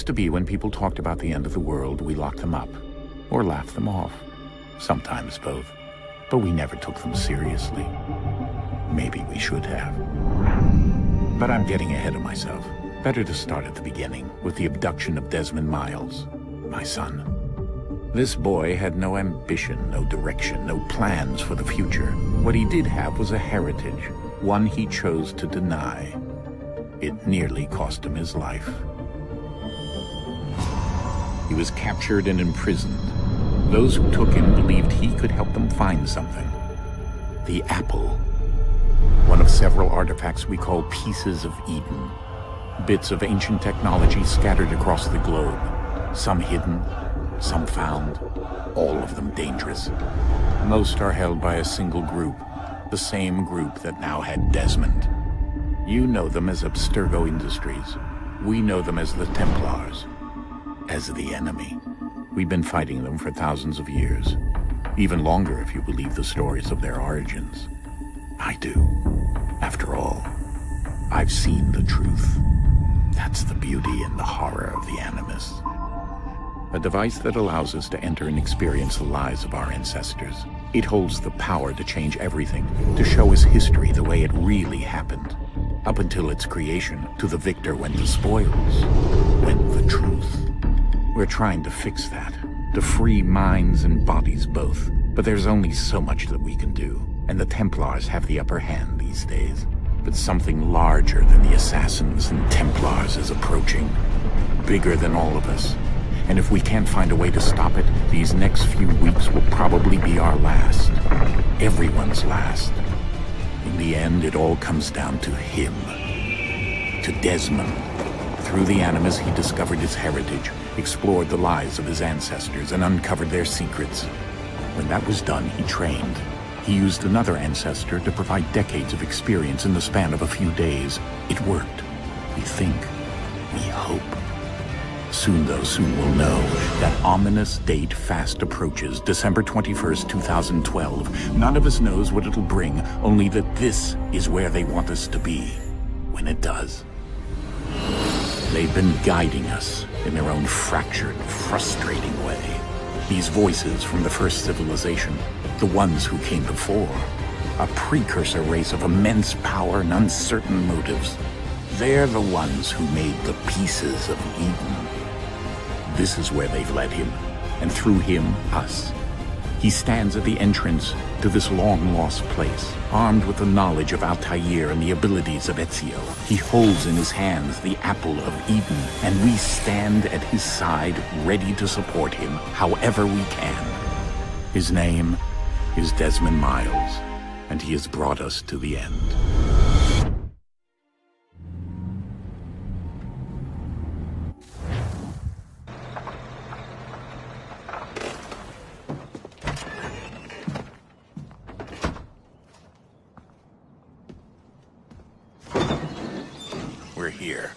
Used to be when people talked about the end of the world, we locked them up, or laughed them off. Sometimes both. But we never took them seriously. Maybe we should have. But I'm getting ahead of myself. Better to start at the beginning, with the abduction of Desmond Miles, my son. This boy had no ambition, no direction, no plans for the future. What he did have was a heritage, one he chose to deny. It nearly cost him his life. He was captured and imprisoned. Those who took him believed he could help them find something. The apple. One of several artifacts we call Pieces of Eden. Bits of ancient technology scattered across the globe. Some hidden, some found, all of them dangerous. Most are held by a single group, the same group that now had Desmond. You know them as Abstergo Industries. We know them as the Templars, as the enemy. We've been fighting them for thousands of years, even longer if you believe the stories of their origins. I do. After all, I've seen the truth. That's the beauty and the horror of the Animus. A device that allows us to enter and experience the lives of our ancestors. It holds the power to change everything, to show us history the way it really happened. Up until its creation, to the victor went the spoils, went the truth. We're trying to fix that, to free minds and bodies both. But there's only so much that we can do, and the Templars have the upper hand these days. But something larger than the Assassins and Templars is approaching, bigger than all of us. And if we can't find a way to stop it, these next few weeks will probably be our last. Everyone's last. In the end, it all comes down to him. To Desmond. Through the Animus, he discovered his heritage, explored the lives of his ancestors, and uncovered their secrets. When that was done, he trained. He used another ancestor to provide decades of experience in the span of a few days. It worked. We think. We hope. Soon, though, soon we'll know. That ominous date fast approaches, December 21st, 2012. None of us knows what it'll bring, only that this is where they want us to be, when it does. They've been guiding us in their own fractured, frustrating way. These voices from the first civilization, the ones who came before, a precursor race of immense power and uncertain motives. They're the ones who made the Pieces of Eden. This is where they've led him, and through him, us. He stands at the entrance to this long-lost place, armed with the knowledge of Altair and the abilities of Ezio. He holds in his hands the Apple of Eden, and we stand at his side, ready to support him however we can. His name is Desmond Miles, and he has brought us to the end. We're here.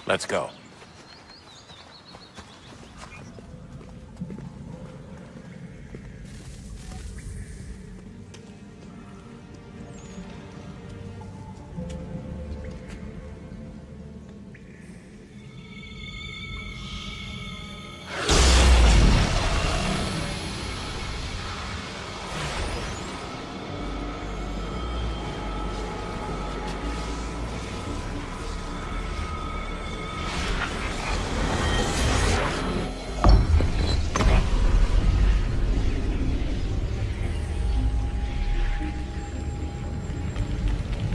Let's go.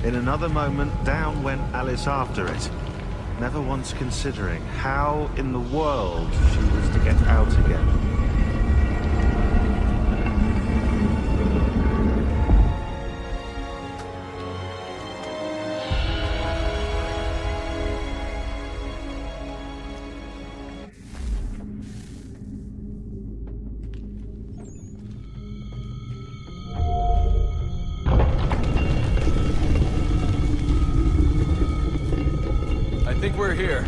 In another moment, down went Alice after it, never once considering how in the world she was to get out again. we're here.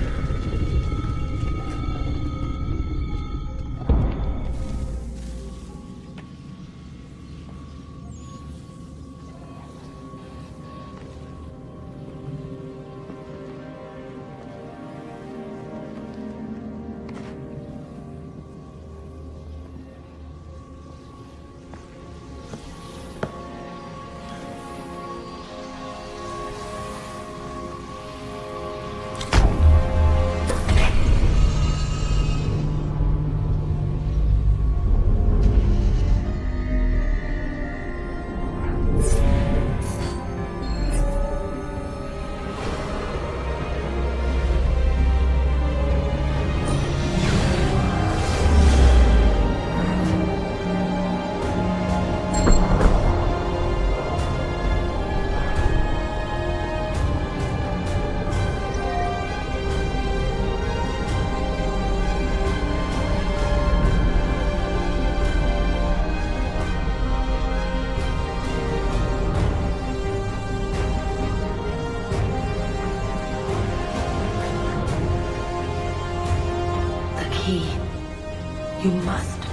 You must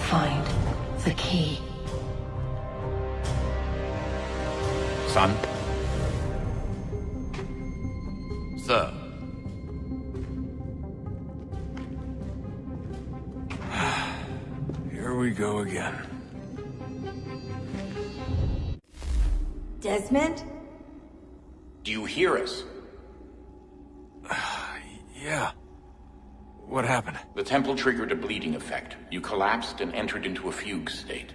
find the key. Son? Sir. Here we go again. Desmond? Do you hear us? Yeah. What happened? The temple triggered a bleeding effect. You collapsed and entered into a fugue state.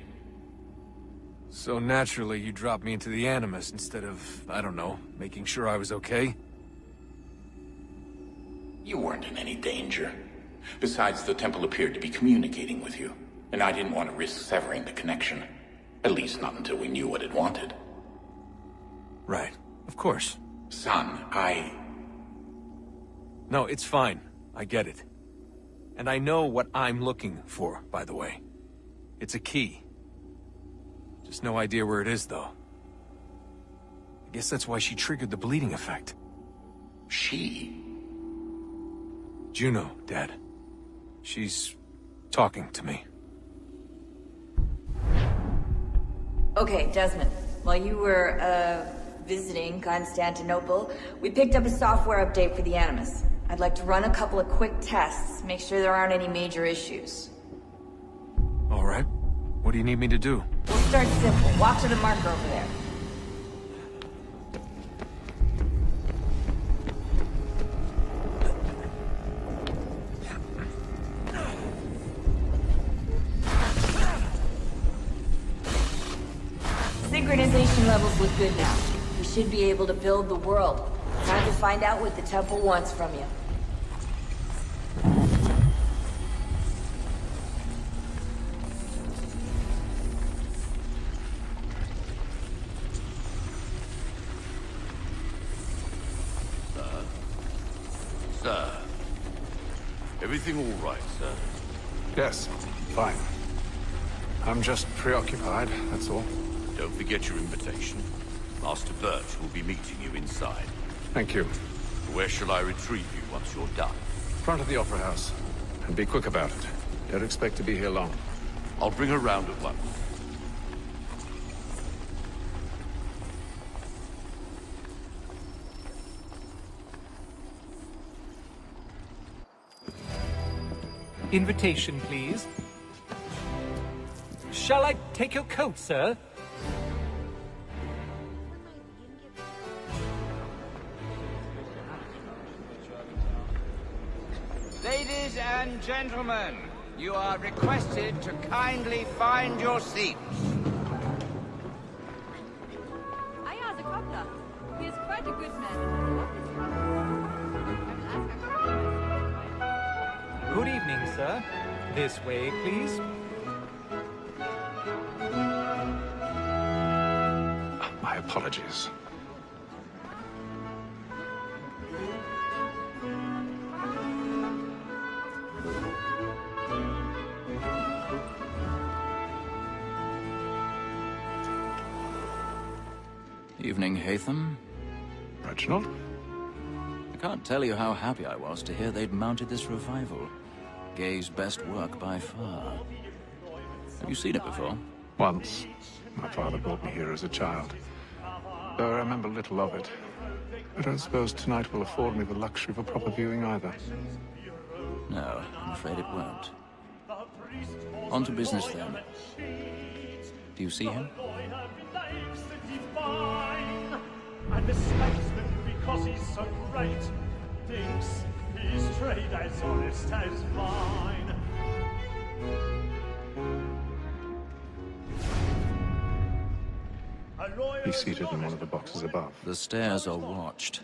So naturally, you dropped me into the Animus instead of, I don't know, making sure I was okay? You weren't in any danger. Besides, the temple appeared to be communicating with you, and I didn't want to risk severing the connection. At least not until we knew what it wanted. Right. Of course. Son, No, it's fine. I get it. And I know what I'm looking for, by the way. It's a key. Just no idea where it is, though. I guess that's why she triggered the bleeding effect. She? Juno, Dad. She's talking to me. Okay, Desmond. While you were, visiting Constantinople, we picked up a software update for the Animus. I'd like to run a couple of quick tests, make sure there aren't any major issues. All right. What do you need me to do? We'll start simple. Walk to the marker over there. Synchronization levels look good now. We should be able to build the world. Time to find out what the temple wants from you. Sir. Everything all right, sir? Yes, fine. I'm just preoccupied, that's all. Don't forget your invitation. Master Birch will be meeting you inside. Thank you. Where shall I retrieve you once you're done? Front of the Opera House. And be quick about it. Don't expect to be here long. I'll bring her round at once. Invitation, please. Shall I take your coat, sir? Ladies and gentlemen, you are requested to kindly find your seats. Ayaz Akopla. He is quite a good man. Good evening, sir. This way, please. My apologies. Evening, Haytham. Reginald? The Can't tell you how happy I was to hear they'd mounted this revival. Gay's best work by far. Have you seen it before? Once. My father brought me here as a child. Though I remember little of it. I don't suppose tonight will afford me the luxury of a proper viewing either. No, I'm afraid it won't. On to business then. Do you see him? And the statesman, because he's so great, thinks his trade as honest as mine. He's seated in one of the boxes above. The stairs are watched.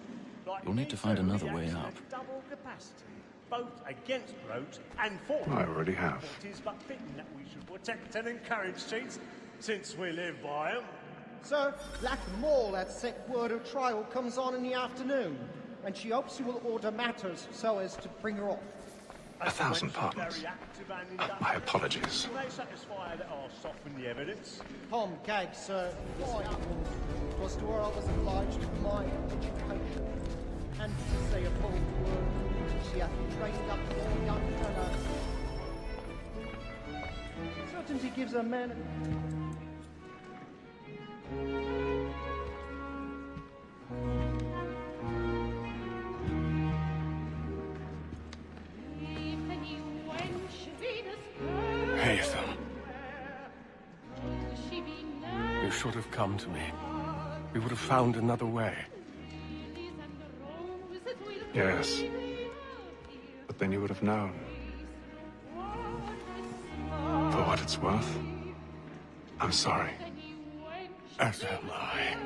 You'll need to find another way up. Double capacity, both against roads and for. I already have. It is but fitting that we should protect and encourage cheats, since we live by them. Sir, Black Mall had set word her trial comes on in the afternoon, and she hopes you will order matters so as to bring her off. 1,000 pardons. My apologies. They satisfy that I'll soften the evidence. Tom Gag, sir, why was to her I was obliged to my education, and to say a bold word, she hath trained up more young fellows. Certainty gives a man. Haytham. You should have come to me. We would have found another way. Yes. But then you would have known. For what it's worth, I'm sorry. As am I.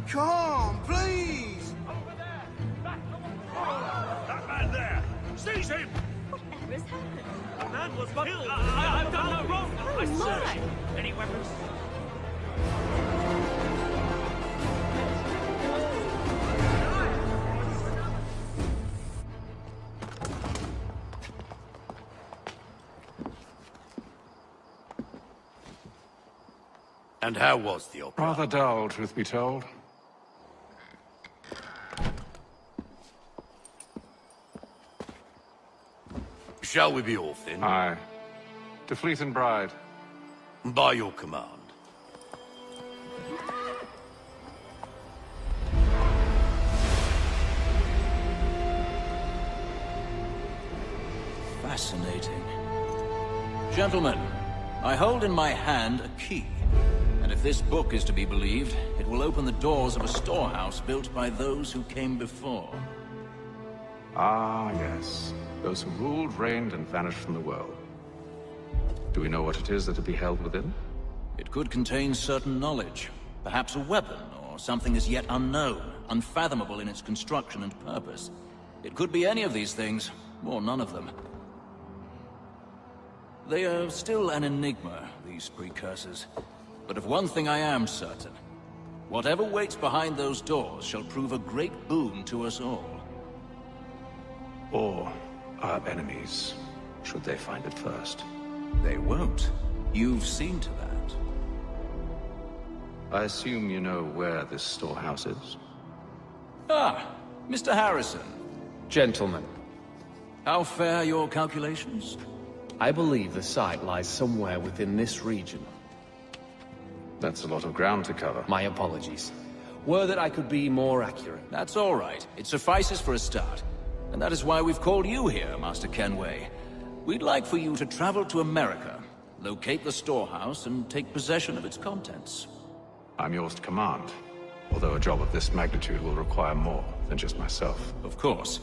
Come, please! Over there! Back! That man there! Seize him! Whatever has happened? The man was killed! I've done no wrong! I searched! Any weapons? And how was the opera? Rather dull, truth be told. Shall we be off then? Aye. To Fleet and Bride. By your command. Fascinating. Gentlemen, I hold in my hand a key. And if this book is to be believed, it will open the doors of a storehouse built by those who came before. Ah, yes. Those who ruled, reigned, and vanished from the world. Do we know what it is that to be held within? It could contain certain knowledge. Perhaps a weapon, or something as yet unknown, unfathomable in its construction and purpose. It could be any of these things, or none of them. They are still an enigma, these precursors. But of one thing I am certain. Whatever waits behind those doors shall prove a great boon to us all. Or our enemies, should they find it first. They won't. You've seen to that. I assume you know where this storehouse is? Ah, Mr. Harrison. Gentlemen. How fare your calculations? I believe the site lies somewhere within this region. That's a lot of ground to cover. My apologies. Were that I could be more accurate. That's all right. It suffices for a start. And that is why we've called you here, Master Kenway. We'd like for you to travel to America, locate the storehouse, and take possession of its contents. I'm yours to command. Although a job of this magnitude will require more than just myself. Of course.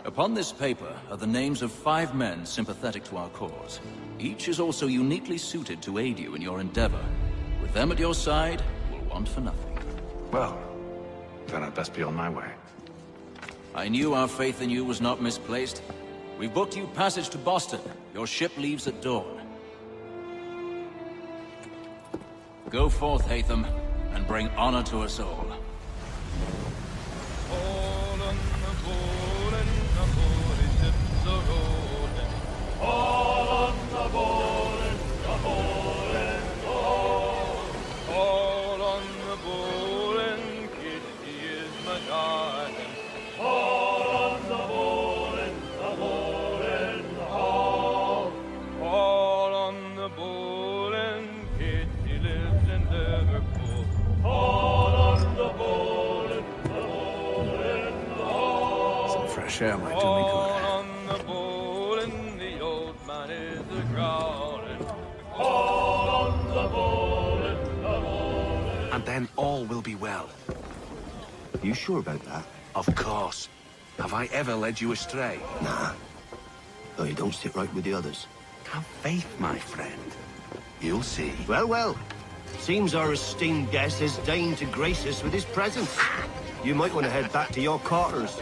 Upon this paper are the names of 5 men sympathetic to our cause. Each is also uniquely suited to aid you in your endeavor. With them at your side, you will want for nothing. Well, then I'd best be on my way. I knew our faith in you was not misplaced. We booked you passage to Boston. Your ship leaves at dawn. Go forth, Hatham, and bring honor to us all. All on the board, all on the board, and Kitty is my darling. All on the board, all on the board, and Kitty lives in Liverpool. All on the board, Some fresh air might do me good. And then all will be well. You sure about that? Of course. Have I ever led you astray? Nah. Though you don't sit right with the others. Have faith, my friend. You'll see. Well, well. Seems our esteemed guest has deigned to grace us with his presence. You might want to head back to your quarters.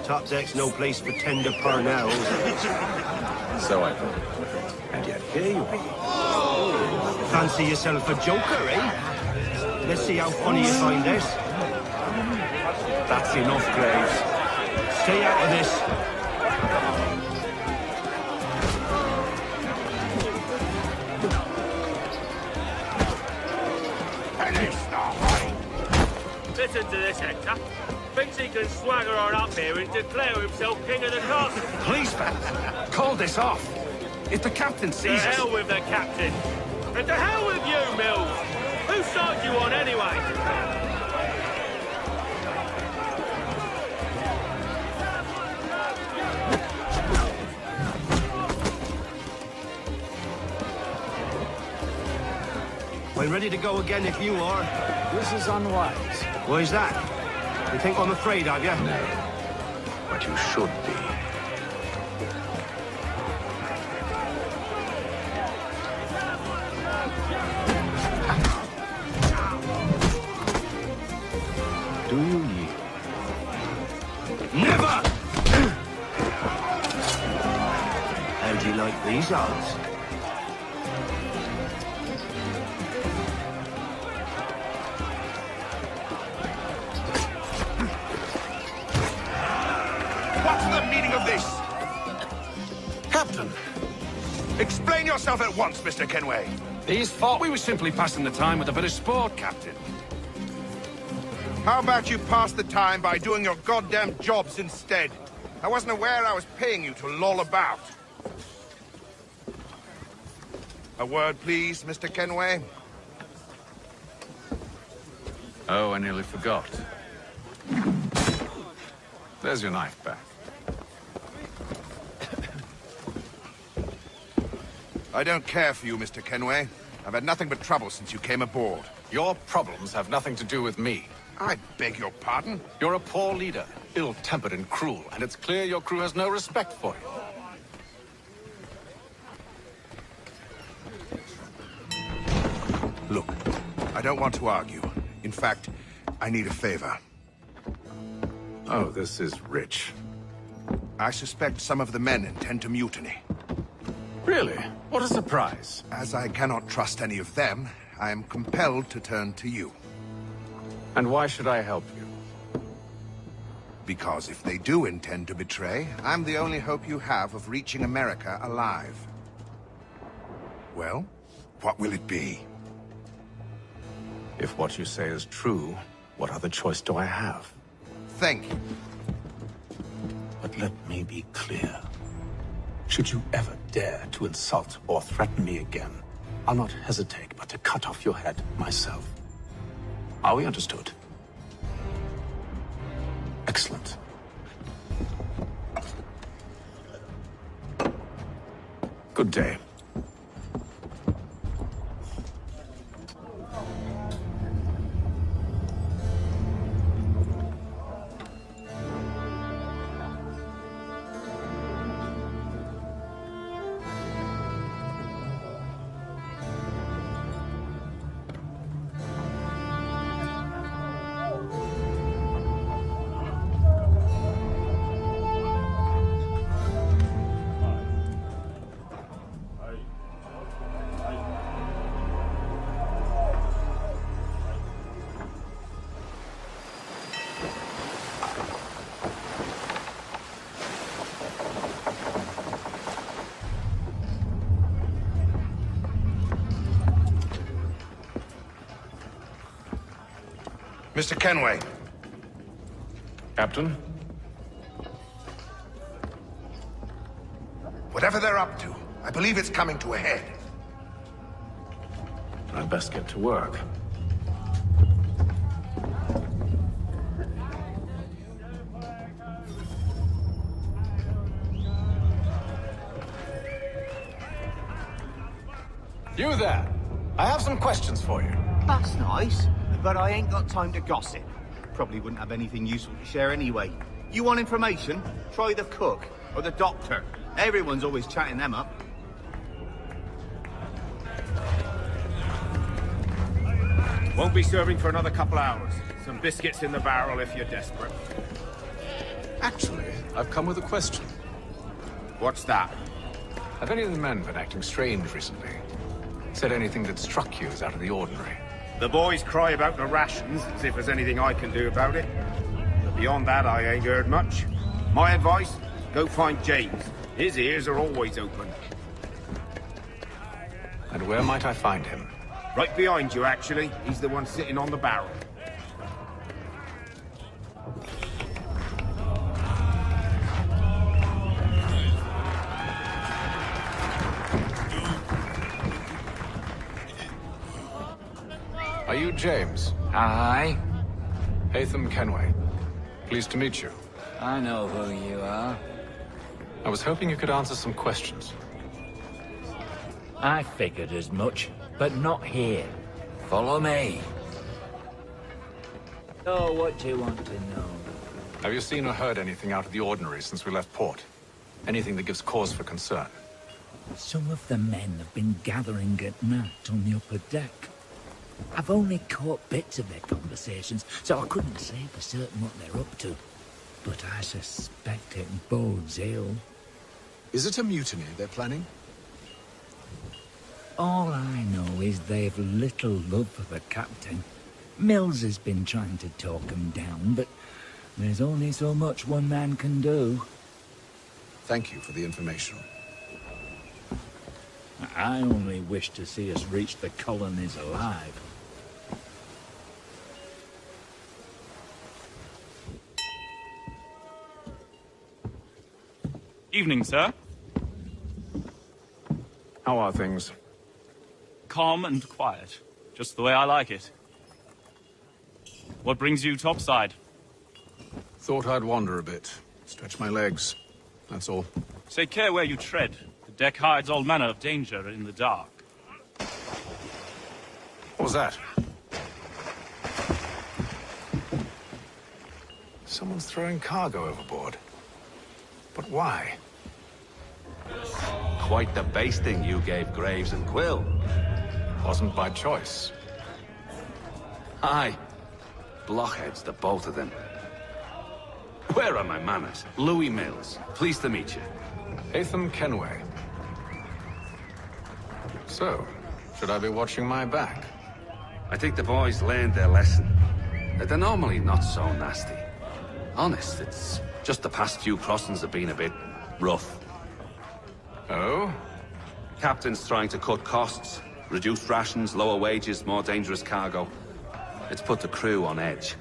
Top deck's no place for tender parnells. So I thought. And yet here you are. Fancy yourself a joker, eh? Let's see how funny you find this. That's enough, Graves. Stay out of this. Listen to this, Hector. Thinks he can swagger on up here and declare himself king of the castle. Please, man. Call this off. If the captain To sees us... hell with the captain. And to hell with you, Mills. Whose side you on, anyway? We're ready to go again if you are. This is unwise. Why is that? You think I'm afraid of you? No. But you should be. Do you yield? Never! How do you like these odds? What's the meaning of this? Captain! Explain yourself at once, Mr. Kenway. These thought we were simply passing the time with a bit of sport, Captain. How about you pass the time by doing your goddamn jobs instead? I wasn't aware I was paying you to loll about. A word, please, Mr. Kenway. Oh, I nearly forgot. There's your knife back. I don't care for you, Mr. Kenway. I've had nothing but trouble since you came aboard. Your problems have nothing to do with me. I beg your pardon? You're a poor leader, ill-tempered and cruel, and it's clear your crew has no respect for you. Look, I don't want to argue. In fact, I need a favor. Oh, this is rich. I suspect some of the men intend to mutiny. Really? What a surprise. As I cannot trust any of them, I am compelled to turn to you. And why should I help you? Because if they do intend to betray, I'm the only hope you have of reaching America alive. Well, what will it be? If what you say is true, what other choice do I have? Think. But let me be clear. Should you ever dare to insult or threaten me again, I'll not hesitate but to cut off your head myself. Are we understood? Excellent. Good day. Mr. Kenway. Captain? Whatever they're up to, I believe it's coming to a head. I'd best get to work. You there! I have some questions for you. That's nice, but I ain't got time to gossip. Probably wouldn't have anything useful to share anyway. You want information? Try the cook or the doctor. Everyone's always chatting them up. Won't be serving for another couple hours. Some biscuits in the barrel if you're desperate. Actually, I've come with a question. What's that? Have any of the men been acting strange recently? Said anything that struck you as out of the ordinary? The boys cry about the rations, as if there's anything I can do about it. But beyond that, I ain't heard much. My advice, go find James. His ears are always open. And where might I find him? Right behind you, actually. He's the one sitting on the barrel. Are you James? Aye. Haytham Kenway. Pleased to meet you. I know who you are. I was hoping you could answer some questions. I figured as much, but not here. Follow me. So, what do you want to know? Have you seen or heard anything out of the ordinary since we left port? Anything that gives cause for concern? Some of the men have been gathering at night on the upper deck. I've only caught bits of their conversations, so I couldn't say for certain what they're up to. But I suspect it bodes ill. Is it a mutiny they're planning? All I know is they've little love for the captain. Mills has been trying to talk him down, but there's only so much one man can do. Thank you for the information. I only wish to see us reach the colonies alive. Evening, sir. How are things? Calm and quiet. Just the way I like it. What brings you topside? Thought I'd wander a bit. Stretch my legs. That's all. Take care where you tread. The deck hides all manner of danger in the dark. What was that? Someone's throwing cargo overboard. But why? Quite the basting you gave Graves and Quill. Wasn't by choice. Aye. Blockheads, the both of them. Where are my manners? Louis Mills. Pleased to meet you. Haytham Kenway. So, should I be watching my back? I think the boys learned their lesson. They're normally not so nasty. Honest, it's just the past few crossings have been a bit rough. Oh? Captain's trying to cut costs. Reduced rations, lower wages, more dangerous cargo. It's put the crew on edge.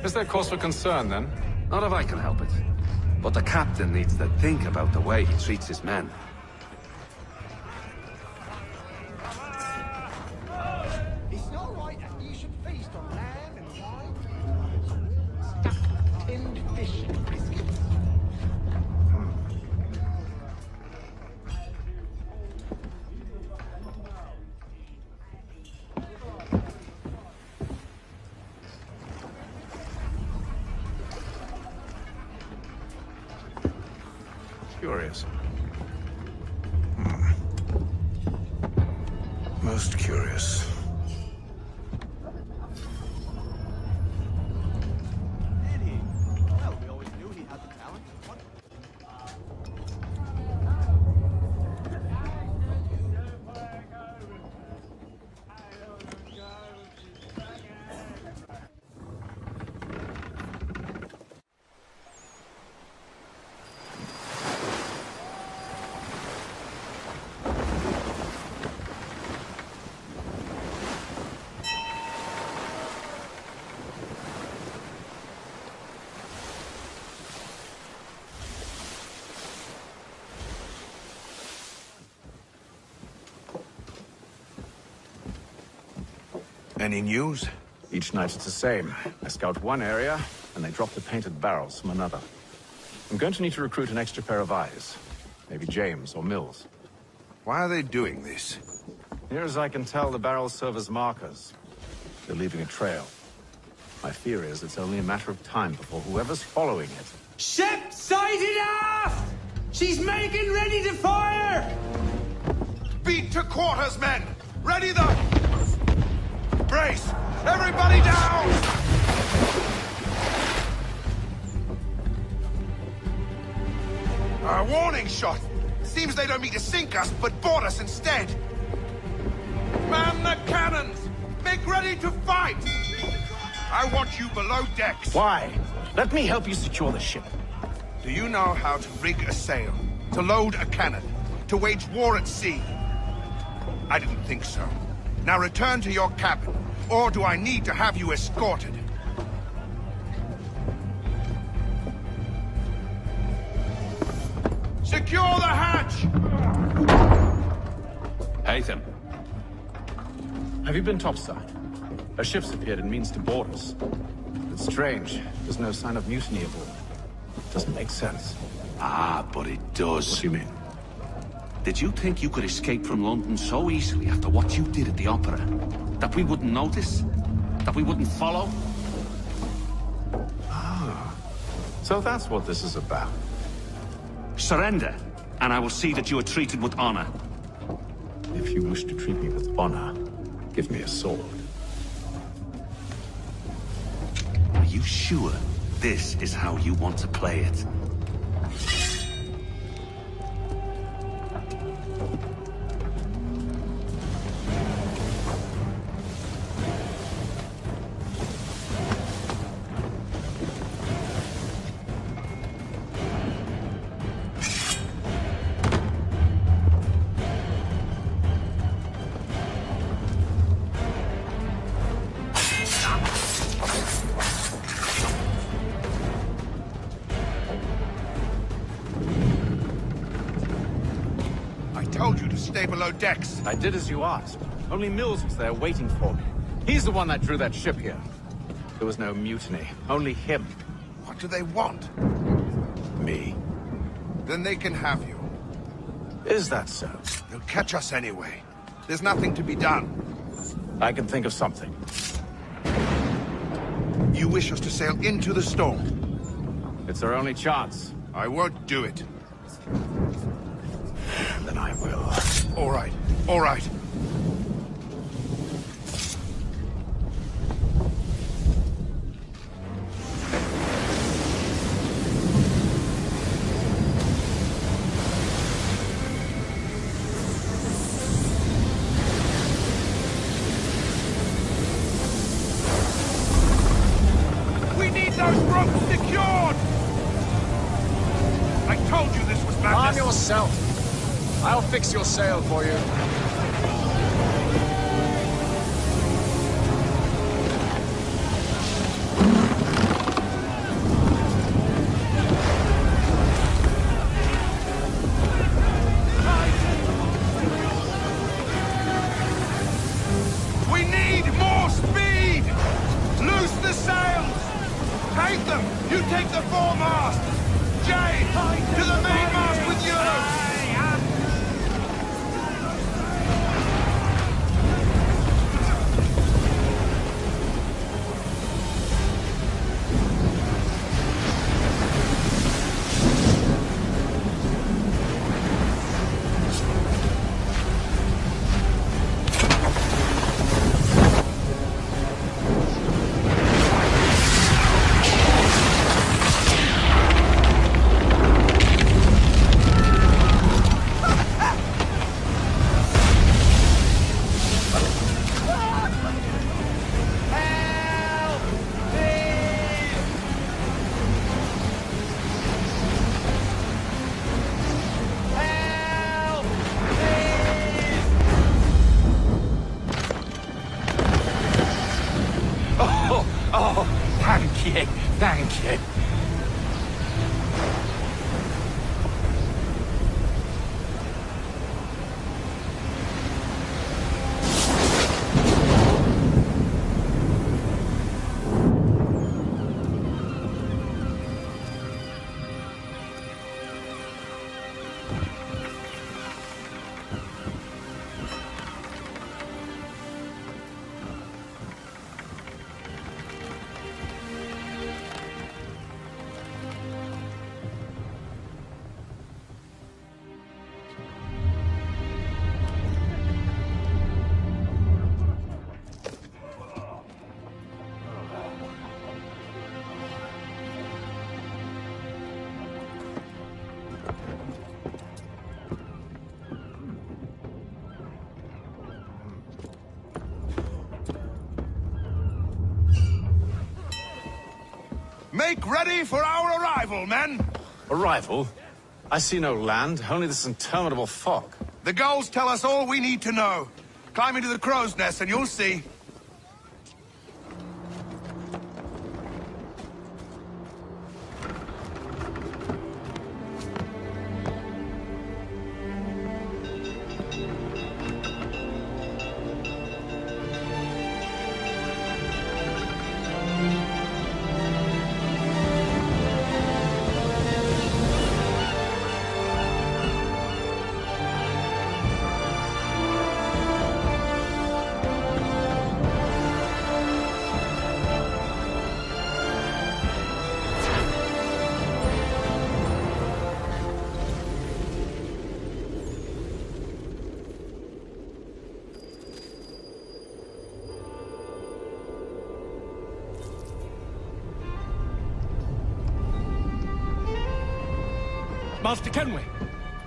Is there cause for concern, then? Not if I can help it. But the captain needs to think about the way he treats his men. It's not right that you should feast on lamb and wine. Stuffed tinned fish and biscuits. Curious. Most curious. Well, we always knew he had the talent. Any news? Each night it's the same. I scout one area, and they drop the painted barrels from another. I'm going to need to recruit an extra pair of eyes. Maybe James or Mills. Why are they doing this? Near as I can tell, the barrels serve as markers. They're leaving a trail. My fear is it's only a matter of time before whoever's following it... Ship sighted aft! She's making ready to fire! Beat to quarters, men! Ready the... Brace! Everybody down! A warning shot! Seems they don't mean to sink us, but board us instead! Man the cannons! Make ready to fight! I want you below decks! Why? Let me help you secure the ship. Do you know how to rig a sail? To load a cannon? To wage war at sea? I didn't think so. Now return to your cabin, or do I need to have you escorted? Secure the hatch! Haytham. Have you been topside? A ship's appeared and means to board us. It's strange. There's no sign of mutiny aboard. Doesn't make sense. Ah, but it does. What do you mean? Did you think you could escape from London so easily after what you did at the Opera? That we wouldn't notice? That we wouldn't follow? Ah. So that's what this is about. Surrender, and I will see that you are treated with honor. If you wish to treat me with honor, give me a sword. Are you sure this is how you want to play it? Stay below decks. I did as you asked. Only Mills was there waiting for me. He's the one that drew that ship here. There was no mutiny, only him. What do they want? Me. Then they can have you. Is that so? They'll catch us anyway. There's nothing to be done. I can think of something. You wish us to sail into the storm? It's our only chance. I won't do it. Then I will. All right. All right. We need those ropes secured! I told you this was madness. Arm yourself. I'll fix your sail for you. We need more speed! Loose the sails! Take them! You take the foremast! Jay, to the mainmast with you! Thank you. Make ready for our arrival, men! Arrival? I see no land, only this interminable fog. The gulls tell us all we need to know. Climb into the crow's nest and you'll see. Master Kenway!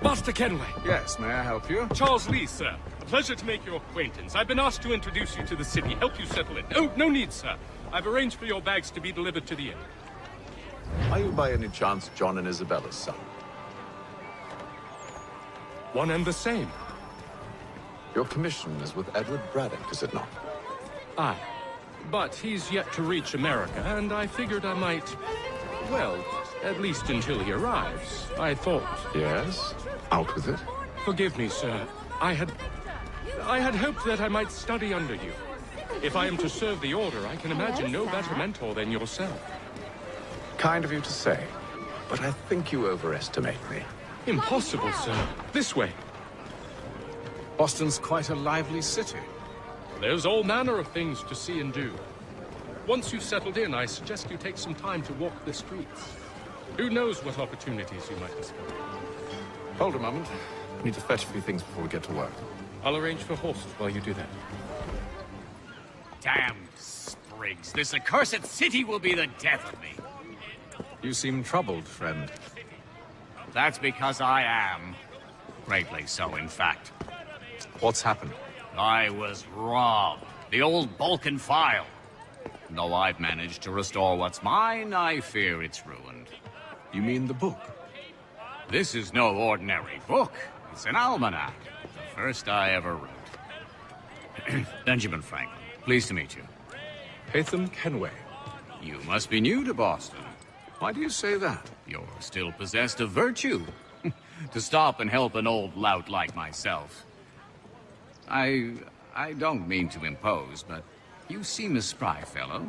Master Kenway! Yes, may I help you? Charles Lee, sir. A pleasure to make your acquaintance. I've been asked to introduce you to the city, help you settle it. Oh, no need, sir. I've arranged for your bags to be delivered to the inn. Are you by any chance John and Isabella's son? One and the same. Your commission is with Edward Braddock, is it not? Aye. But he's yet to reach America, and I figured I might... well, at least until he arrives, I thought. Yes? Out with it. Forgive me, sir. I had hoped that I might study under you. If I am to serve the Order, I can imagine no better mentor than yourself. Kind of you to say, but I think you overestimate me. Impossible, sir. This way. Boston's quite a lively city. There's all manner of things to see and do. Once you've settled in, I suggest you take some time to walk the streets. Who knows what opportunities you might discover. Hold a moment. I need to fetch a few things before we get to work. I'll arrange for horses while you do that. Damn sprigs. This accursed city will be the death of me. You seem troubled, friend. That's because I am. Greatly so, in fact. What's happened? I was robbed. The old Balkan file. Though I've managed to restore what's mine, I fear it's ruined. You mean the book? This is no ordinary book. It's an almanac. The first I ever wrote. Benjamin Franklin, pleased to meet you. Haytham Kenway. You must be new to Boston. Why do you say that? You're still possessed of virtue. To stop and help an old lout like myself. I don't mean to impose, but you seem a spry fellow.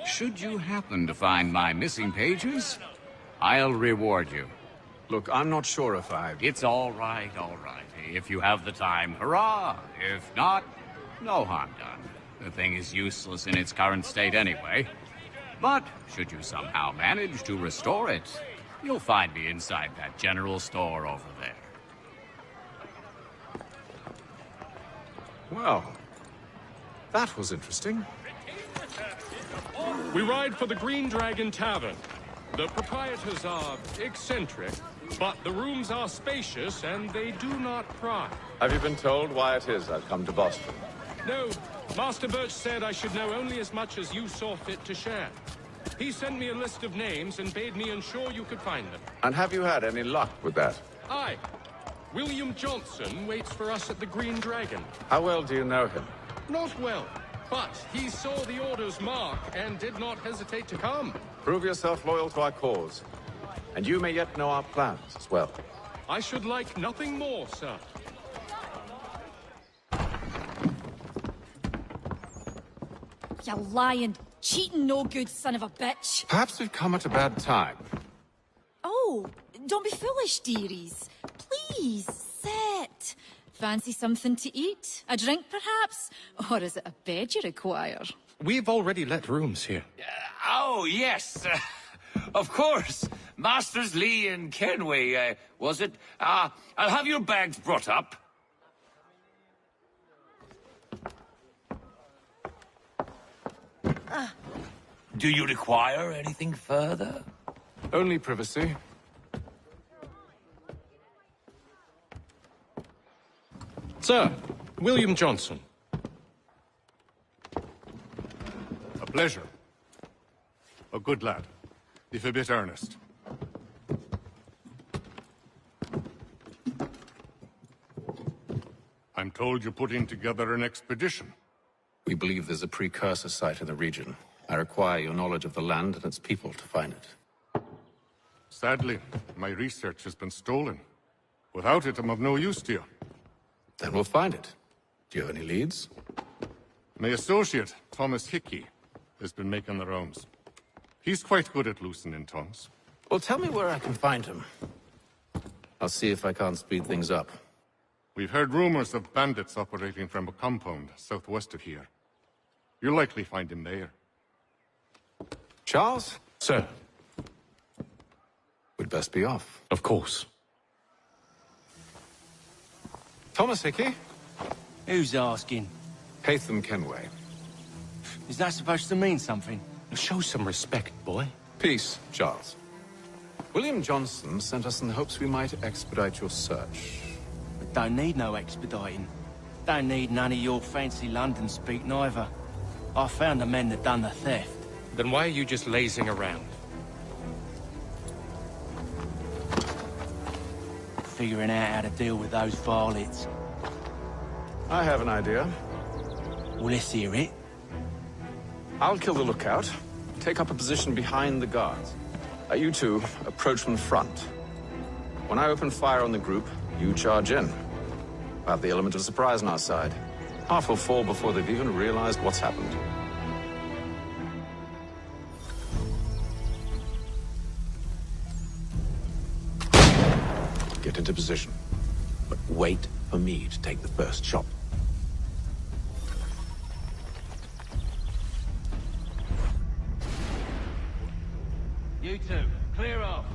Should you happen to find my missing pages, I'll reward you. Look, I'm not sure if It's all right, all right. If you have the time, hurrah! If not, no harm done. The thing is useless in its current state anyway. But should you somehow manage to restore it, you'll find me inside that general store over there. Well, that was interesting. We ride for the Green Dragon Tavern. The proprietors are eccentric, but the rooms are spacious and they do not pry. Have you been told why it is I've come to Boston? No, Master Birch said I should know only as much as you saw fit to share. He sent me a list of names and bade me ensure you could find them. And have you had any luck with that? Aye. William Johnson waits for us at the Green Dragon. How well do you know him? Not well, but he saw the Order's mark and did not hesitate to come. Prove yourself loyal to our cause, and you may yet know our plans as well. I should like nothing more, sir. You lying, cheating, no good son of a bitch. Perhaps we've come at a bad time. Oh, don't be foolish, dearies. Please, sit. Fancy something to eat? A drink, perhaps? Or is it a bed you require? We've already let rooms here. Oh, yes. Of course. Masters Lee and Kenway, was it? I'll have your bags brought up. Do you require anything further? Only privacy. Sir, William Johnson. A pleasure. A good lad. if a bit earnest. I'm told you're putting together an expedition. We believe there's a precursor site in the region. I require your knowledge of the land and its people to find it. Sadly, my research has been stolen. Without it, I'm of no use to you. Then we'll find it. Do you have any leads? My associate, Thomas Hickey, has been making the rounds. He's quite good at loosening tongues. Well, tell me where I can find him. I'll see if I can't speed things up. We've heard rumors of bandits operating from a compound southwest of here. You'll likely find him there. Charles? Sir. We'd best be off. Of course. Thomas Hickey? Who's asking? Haytham Kenway. Is that supposed to mean something? Show some respect, boy. Peace, Charles. William Johnson sent us in the hopes we might expedite your search. Don't need no expediting. Don't need none of your fancy London speak neither. I found the men that done the theft. Then why are you just lazing around? Figuring out how to deal with those varlets. I have an idea. Well, let's hear it. I'll kill the lookout, take up a position behind the guards. You two approach from the front. When I open fire on the group, you charge in. We'll have the element of surprise on our side. Half will fall before they've even realized what's happened. Get into position, but wait for me to take the first shot. You two, clear off.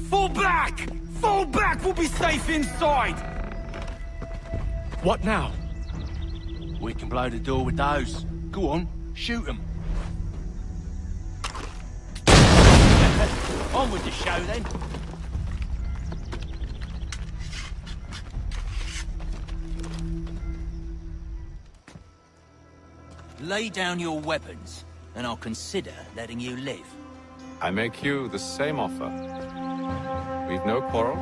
Fall back! Fall back! We'll be safe inside! What now? We can blow the door with those. Go on, shoot them. On with the show, then. Lay down your weapons, and I'll consider letting you live. I make you the same offer. We've no quarrel.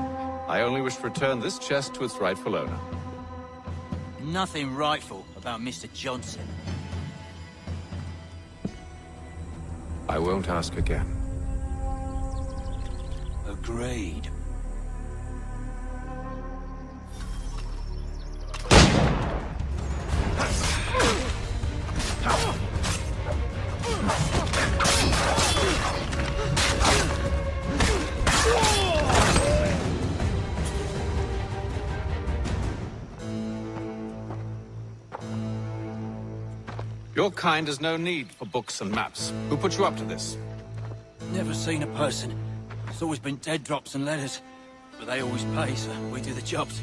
I only wish to return this chest to its rightful owner. Nothing rightful about Mr. Johnson. I won't ask again. Agreed. Your kind has no need for books and maps. Who put you up to this? Never seen a person. It's always been dead drops and letters. But they always pay, so we do the jobs.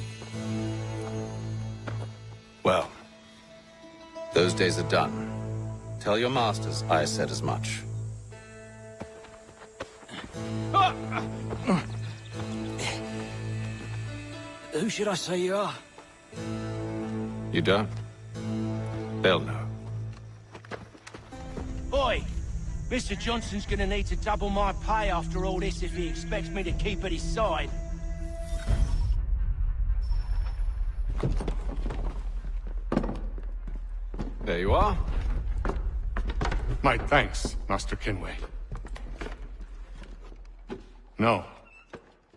Well, those days are done. Tell your masters I said as much. Who should I say you are? You don't? They'll know. Oi! Mr. Johnson's gonna need to double my pay after all this if he expects me to keep at his side. There you are. My thanks, Master Kenway. Now,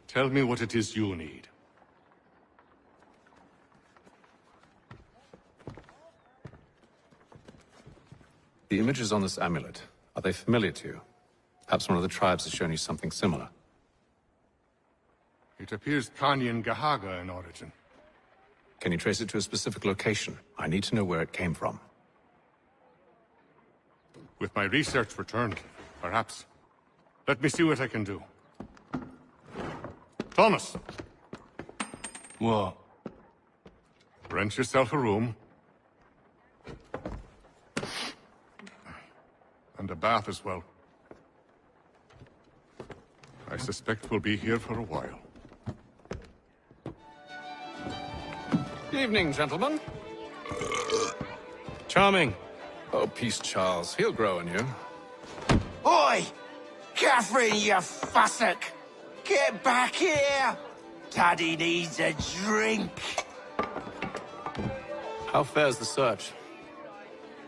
tell me what it is you need. The images on this amulet, are they familiar to you? Perhaps one of the tribes has shown you something similar. It appears Kanyan Gahaga in origin. Can you trace it to a specific location? I need to know where it came from. With my research returned, perhaps. Let me see what I can do. Thomas! What? Rent yourself a room. And a bath as well. I suspect we'll be here for a while. Evening, gentlemen. Charming. Oh, peace, Charles. He'll grow on you. Oi! Catherine, you fussock! Get back here! Daddy needs a drink! How fares the search?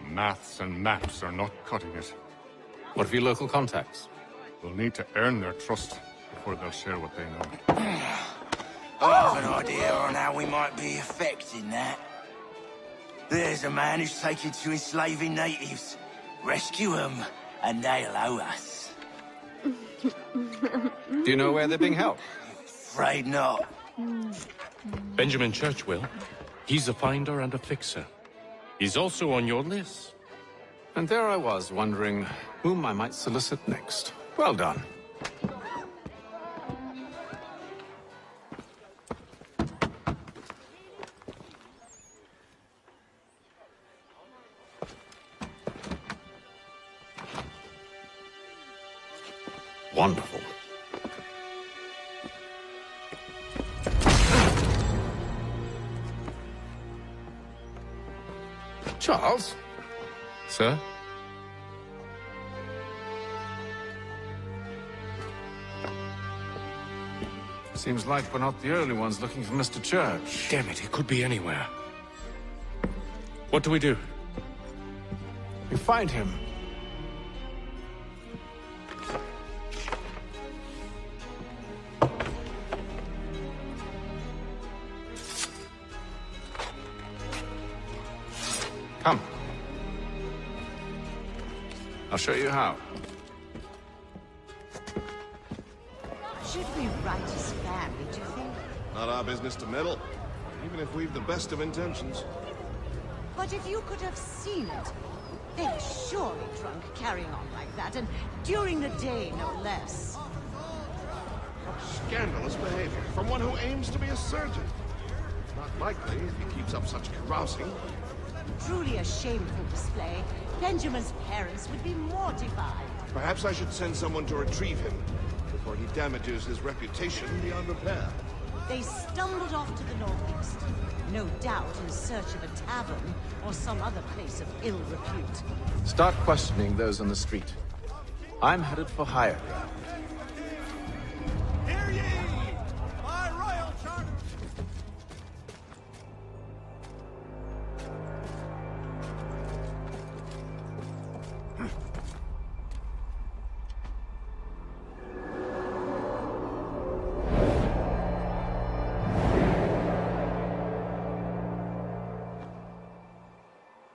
Maths and maps are not cutting it. What of your local contacts? We'll need to earn their trust before they'll share what they know. I have an idea on how we might be affecting that. There's a man who's taken to enslaving natives. Rescue them, and they'll owe us. Do you know where they're being held? Afraid not. Benjamin Churchwill. He's a finder and a fixer. He's also on your list. And there I was, wondering whom I might solicit next. Well done. Wonderful. Charles? Sir? Seems like we're not the only ones looking for Mr. Church. Damn it, he could be anywhere. What do we do? We find him. Come. I'll show you how. Should we write his family, do you think? Not our business to meddle, even if we've the best of intentions. But if you could have seen it, they were surely drunk carrying on like that, and during the day, no less. Scandalous behavior from one who aims to be a surgeon. Not likely if he keeps up such carousing. Truly a shameful display. Benjamin's parents would be mortified. Perhaps I should send someone to retrieve him before he damages his reputation beyond repair. They stumbled off to the northeast, no doubt in search of a tavern or some other place of ill repute. Start questioning those on the street. I'm headed for hire. Hear ye! My royal charter!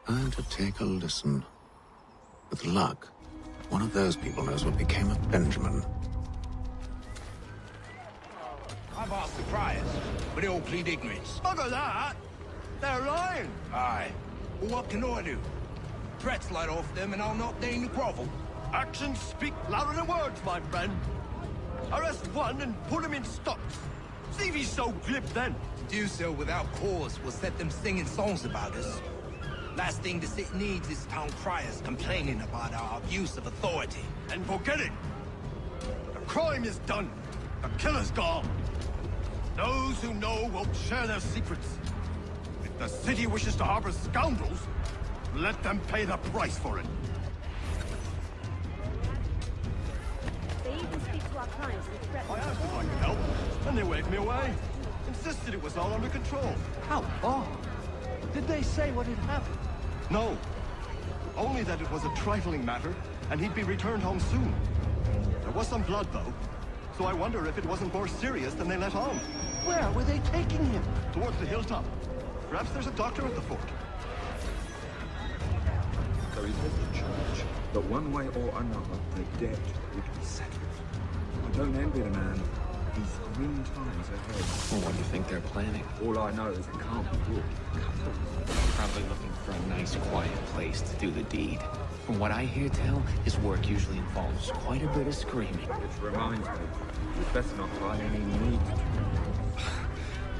And to take a listen. With luck, one of those people knows what became of Benjamin. I've asked the criers, but they all plead ignorance. Bugger that! They're lying! Aye. Well, what can I do? Threats light off them and I'll not deign to grovel. Actions speak louder than words, my friend. Arrest one and put him in stocks. See if he's so glib then. To do so without cause will set them singing songs about us. Last thing the city needs is town criers complaining about our abuse of authority. And forget it! The crime is done. The killer's gone. Those who know won't share their secrets. If the city wishes to harbor scoundrels, let them pay the price for it. They even speak to our clients with threats. I asked if I could help, and they waved me away. Insisted it was all under control. How odd. Did they say what had happened? No. Only that it was a trifling matter, and he'd be returned home soon. There was some blood, though, so I wonder if it wasn't more serious than they let on. Where were they taking him? Towards the hilltop. Perhaps there's a doctor at the fort. There is little church, but one way or another, the debt would be settled. I don't envy the man, These grim times ahead. Well, what do you think they're planning? All I know is it can't be good. Probably looking for a nice, quiet place to do the deed. From what I hear tell, his work usually involves quite a bit of screaming. Which reminds me, we'd better not find any need to.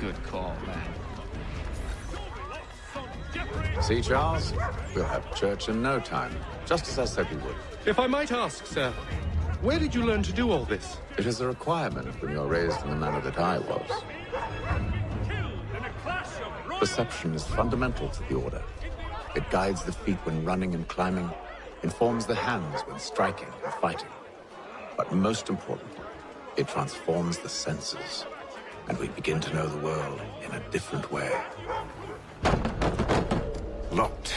Good call, lad. See, Charles? We'll have church in no time, just as I said we would. If I might ask, sir, where did you learn to do all this? It is a requirement when you're raised in the manner that I was. Perception is fundamental to the Order. It guides the feet when running and climbing, informs the hands when striking and fighting. But most important, it transforms the senses, and we begin to know the world in a different way. Locked.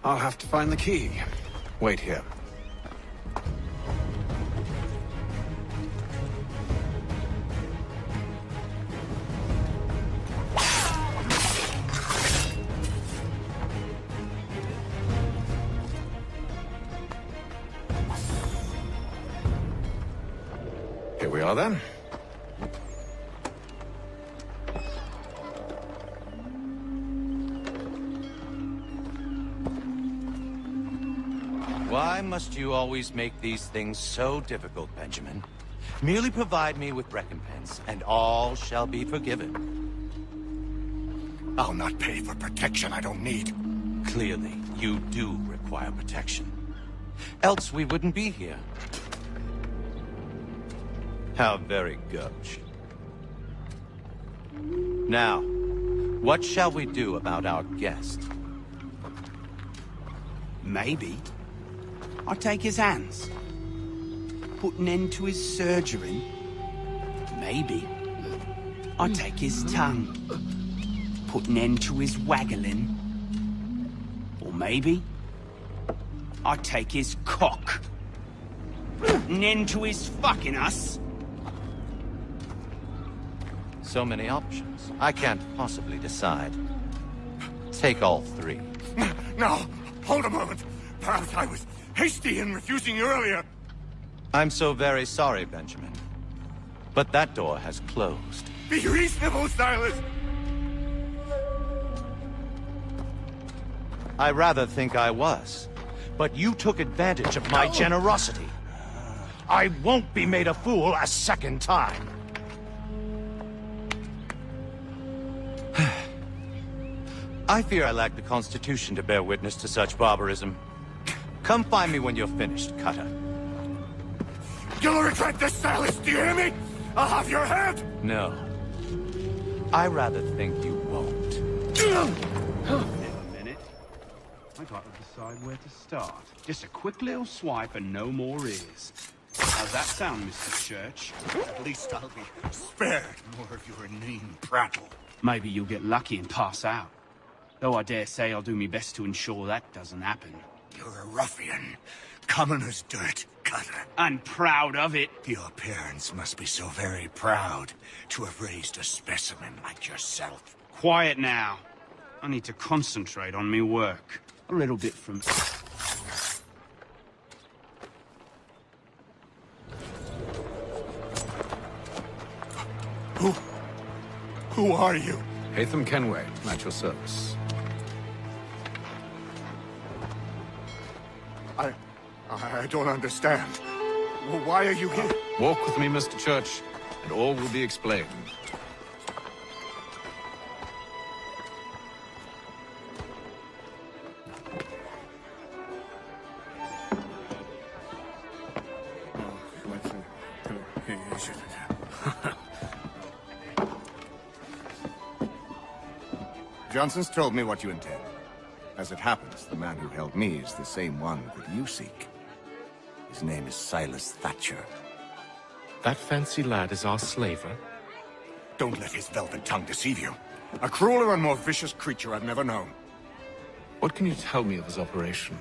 I'll have to find the key. Wait here. Here we are then. Why must you always make these things so difficult, Benjamin? Merely provide me with recompense, and all shall be forgiven. I'll not pay for protection I don't need. Clearly, you do require protection. Else we wouldn't be here. How very gauche. Now, what shall we do about our guest? Maybe I'll take his hands. Put an end to his surgery. Maybe I'll take his tongue. Put an end to his waggling. Or maybe I'll take his cock. Put an end to his fucking us. So many options. I can't possibly decide. Take all three. No, hold a moment. Perhaps I was hasty in refusing you earlier. I'm so very sorry, Benjamin. But that door has closed. Be reasonable, Silas. I rather think I was. But you took advantage of my generosity. I won't be made a fool a second time. I fear I lack the constitution to bear witness to such barbarism. Come find me when you're finished, Cutter. You'll regret this, Silas, do you hear me? I'll have your head! No. I rather think you won't. A minute. I gotta decide where to start. Just a quick little swipe and no more is. How's that sound, Mr. Church? At least I'll be spared more of your inane prattle. Maybe you'll get lucky and pass out. Though I dare say I'll do my best to ensure that doesn't happen. You're a ruffian. Common as dirt, Cutter. I'm proud of it. Your parents must be so very proud to have raised a specimen like yourself. Quiet now. I need to concentrate on me work. A little bit from... Who are you? Hatham Kenway, at your service. I don't understand. Why are you here? Walk with me, Mr. Church, and all will be explained. Johnson's told me what you intend. As it happens, the man who held me is the same one that you seek. His name is Silas Thatcher. That fancy lad is our slaver? Don't let his velvet tongue deceive you. A crueler and more vicious creature I've never known. What can you tell me of his operation?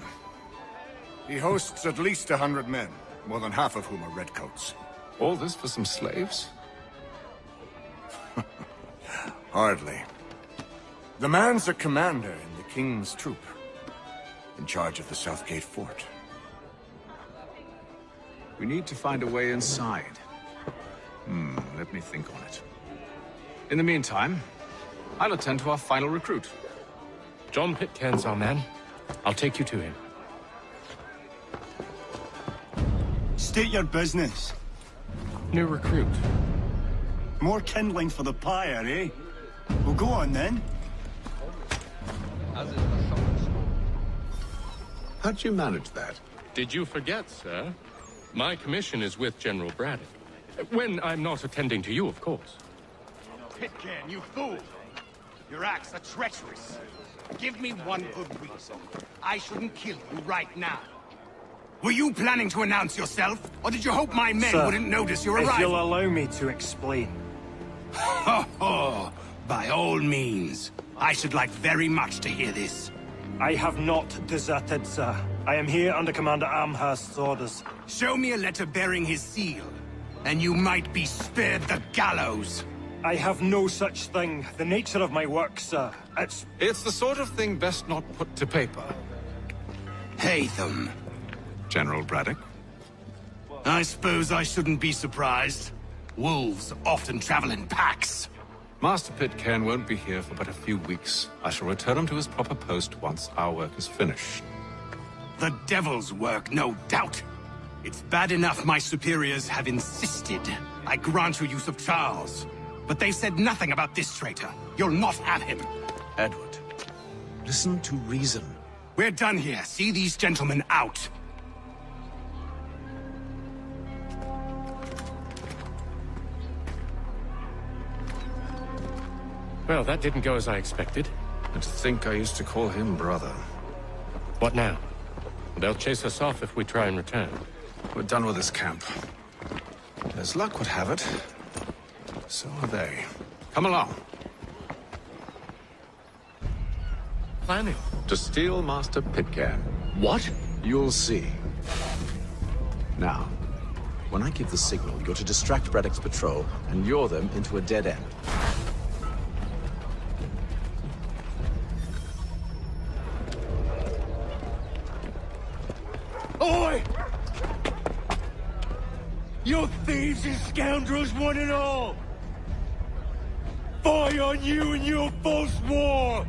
He hosts at least 100 men, more than half of whom are redcoats. All this for some slaves? Hardly. The man's a commander in the King's troop, in charge of the Southgate Fort. We need to find a way inside. Let me think on it. In the meantime, I'll attend to our final recruit. John Pitcairn's our man. I'll take you to him. State your business. New recruit. More kindling for the pyre, eh? Well, go on then. How'd you manage that? Did you forget, sir? My commission is with General Braddock. When I'm not attending to you, of course. Pitcairn, you fool! Your acts are treacherous. Give me one good reason. I shouldn't kill you right now. Were you planning to announce yourself, or did you hope my men Sir, wouldn't notice your arrival? if you'll allow me to explain. Ho ho! By all means. I should like very much to hear this. I have not deserted, sir. I am here under Commander Amherst's orders. Show me a letter bearing his seal, and you might be spared the gallows. I have no such thing. The nature of my work, sir, It's the sort of thing best not put to paper. Haytham. General Braddock? I suppose I shouldn't be surprised. Wolves often travel in packs. Master Pitcairn won't be here for but a few weeks. I shall return him to his proper post once our work is finished. The devil's work, no doubt. It's bad enough my superiors have insisted I grant you use of Charles. But they said nothing about this traitor. You'll not have him. Edward, listen to reason. We're done here. See these gentlemen out. Well, that didn't go as I expected. And to think I used to call him brother. What now? They'll chase us off if we try and return. We're done with this camp. As luck would have it, so are they. Come along. Planning? To steal Master Pitcairn. What? You'll see. Now, when I give the signal, you're to distract Braddock's patrol and lure them into a dead end. Oi! You thieves and scoundrels, one and all! Fire on you and your false war!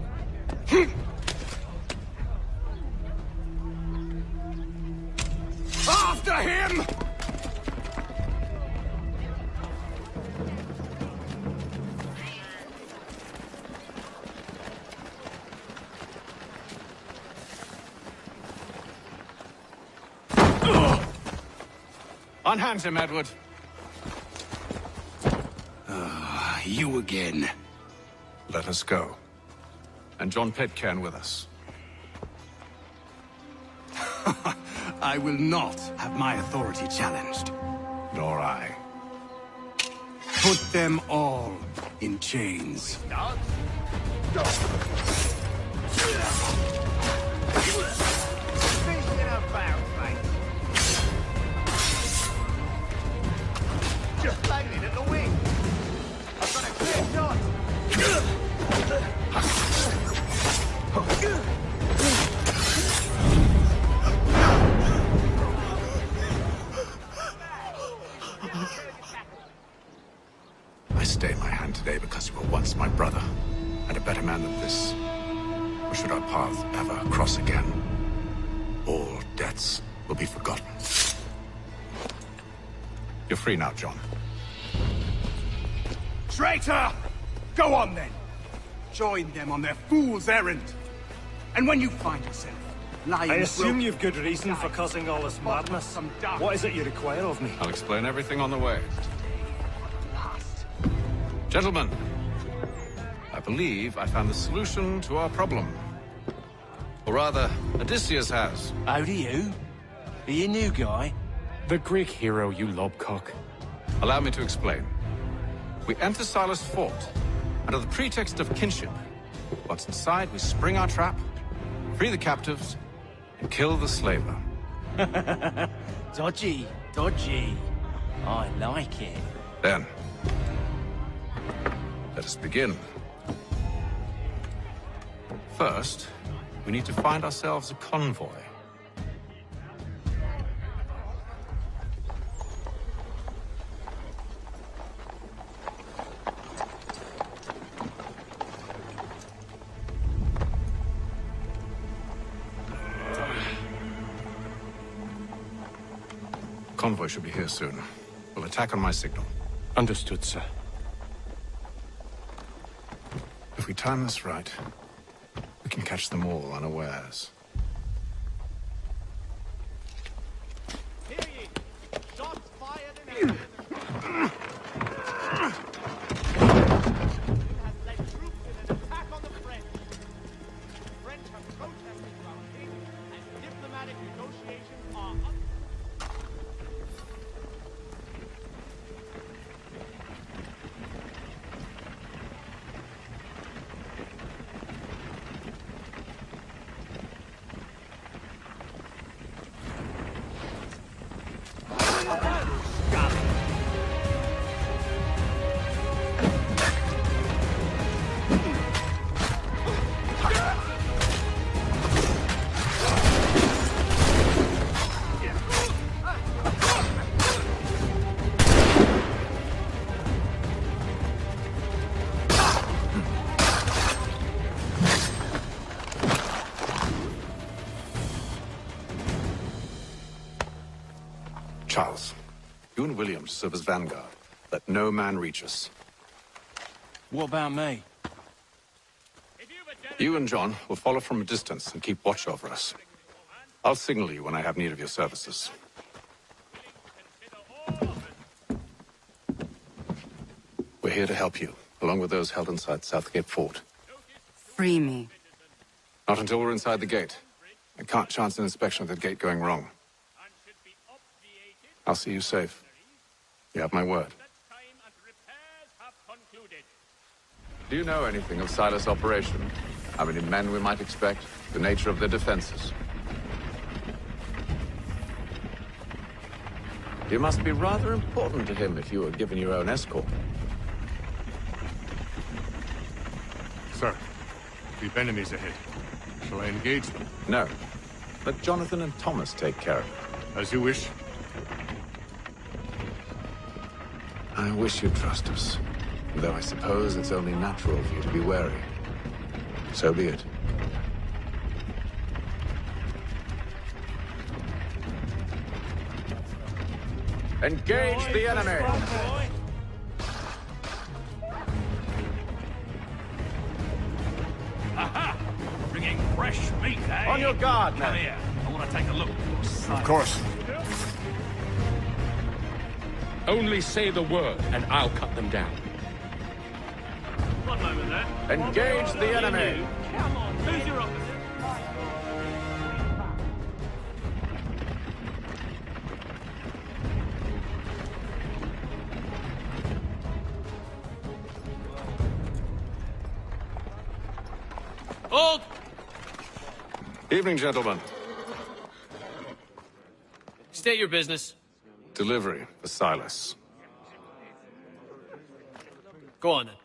After him! Unhand him, Edward. You again. Let us go. And John Pitcairn with us. I will not have my authority challenged. Nor I. Put them all in chains. Just landed at the wing. I've got a clear shot. I stay my hand today because you were once my brother, and a better man than this. Or should our paths ever cross again, all debts will be forgotten. You're free now, John. Traitor! Go on then. Join them on their fool's errand. And when you find yourself lying... I assume you've good reason for causing all this madness. What is it you require of me? I'll explain everything on the way. Gentlemen, I believe I found the solution to our problem. Or rather, Odysseus has. How do you? Are you a new guy? The Greek hero, you lobcock. Allow me to explain. We enter Silas' fort, under the pretext of kinship. Once inside, we spring our trap, free the captives, and kill the slaver. Dodgy, dodgy. I like it. Then, let us begin. First, we need to find ourselves a convoy. convoy should be here soon. We'll attack on my signal. Understood, sir. If we time this right, we can catch them all unawares. Charles, you and William serve as vanguard. Let no man reach us. What about me? You and John will follow from a distance and keep watch over us. I'll signal you when I have need of your services. We're here to help you, along with those held inside Southgate Fort. Free me. Not until we're inside the gate. I can't chance an inspection of the gate going wrong. I'll see you safe. You have my word. Do you know anything of Silas' operation? How many men we might expect? The nature of their defenses? You must be rather important to him if you were given your own escort. Sir, we've enemies ahead. Shall I engage them? No. Let Jonathan and Thomas take care of it. As you wish. I wish you'd trust us. Though I suppose it's only natural for you to be wary. So be it. Engage the enemy! Aha! Bringing fresh meat, eh? On your guard, man. Come here. I want to take a look at your size. Of course. Only say the word, and I'll cut them down. One moment there. Engage the enemy! Come on, who's your opposite? Hold! Evening, gentlemen. State your business. Delivery for Silas. Go on then.